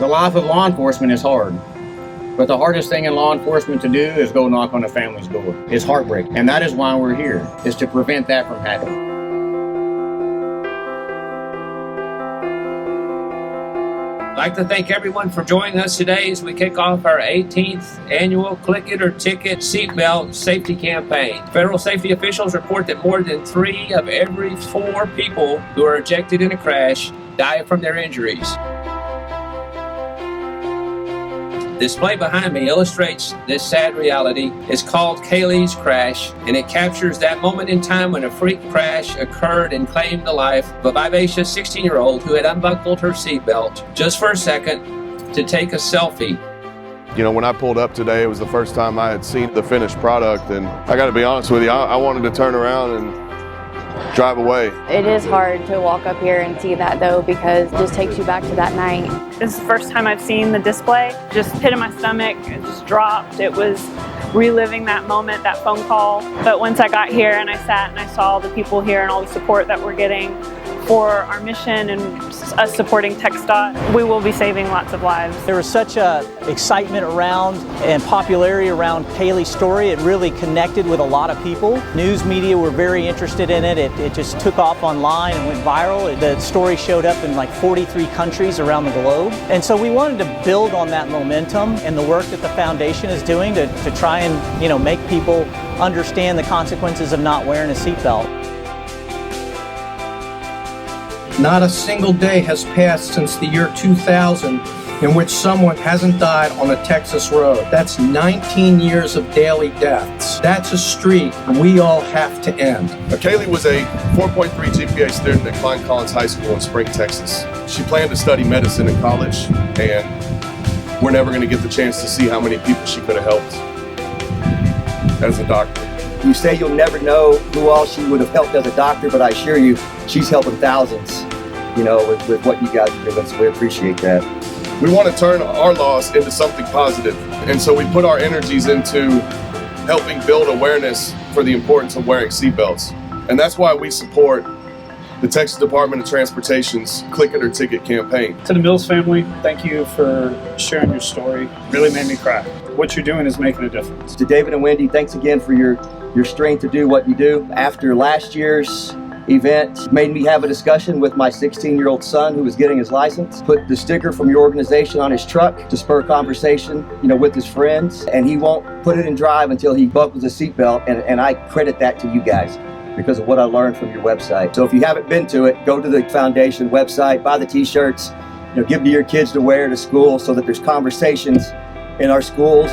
The life of law enforcement is hard, but the hardest thing in law enforcement to do is go knock on a family's door. It's heartbreaking, and that is why we're here, is to prevent that from happening. I'd like to thank everyone for joining us today as we kick off our 18th annual Click It or Ticket seatbelt safety campaign. Federal safety officials report that more than 3 of every 4 people who are ejected in a crash die from their injuries. The display behind me illustrates this sad reality. It's called Kailee's crash, and it captures that moment in time when a freak crash occurred and claimed the life of a vivacious 16-year-old who had unbuckled her seatbelt just for a second to take a selfie. You know, when I pulled up today, it was the first time I had seen the finished product, and I got to be honest with you, I wanted to turn around and drive away. It is hard to walk up here and see that though, because it just takes you back to that night. This is the first time I've seen the display. Just hit in my stomach, it just dropped. It was reliving that moment, that phone call. But once I got here and I sat and I saw the people here and all the support that we're getting for our mission and us supporting TxDot, we will be saving lots of lives. There was such excitement around and popularity around Kailee's story. It really connected with a lot of people. News media were very interested in it. It just took off online and went viral. The story showed up in like 43 countries around the globe. And so we wanted to build on that momentum and the work that the foundation is doing to try and, you know, make people understand the consequences of not wearing a seatbelt. Not a single day has passed since the year 2000 in which someone hasn't died on a Texas road. That's 19 years of daily deaths. That's a streak we all have to end. Kailee was a 4.3 GPA student at Klein Collins High School in Spring, Texas. She planned to study medicine in college, and we're never going to get the chance to see how many people she could have helped as a doctor. You say you'll never know who all she would have helped as a doctor, but I assure you, she's helping thousands, you know, with what you guys are doing, so we appreciate that. We want to turn our loss into something positive, and so we put our energies into helping build awareness for the importance of wearing seatbelts. And that's why we support the Texas Department of Transportation's Click It or Ticket campaign. To the Mills family, thank you for sharing your story. Really made me cry. What you're doing is making a difference. To David and Wendy, thanks again for your strength to do what you do. After last year's event, made me have a discussion with my 16-year-old son who was getting his license, put the sticker from your organization on his truck to spur conversation, you know, with his friends, and he won't put it in drive until he buckles a seatbelt, and I credit that to you guys because of what I learned from your website. So if you haven't been to it, go to the foundation website, buy the t-shirts, you know, give them to your kids to wear to school so that there's conversations in our schools.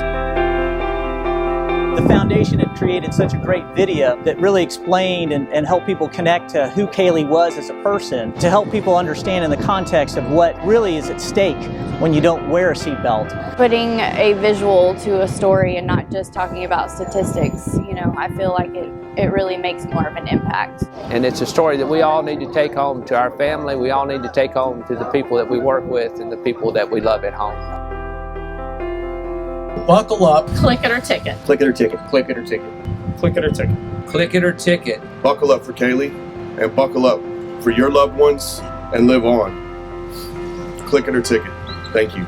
The foundation had created such a great video that really explained and helped people connect to who Kailee was as a person, to help people understand in the context of what really is at stake when you don't wear a seatbelt. Putting a visual to a story and not just talking about statistics, you know, I feel like it really makes more of an impact. And it's a story that we all need to take home to our family. We all need to take home to the people that we work with and the people that we love at home. Buckle up. Click it or ticket. Click it or ticket. Click it or ticket. Click it or ticket. Click it or ticket. Buckle up for Kailee, and buckle up for your loved ones, and live on. Click it or ticket. Thank you.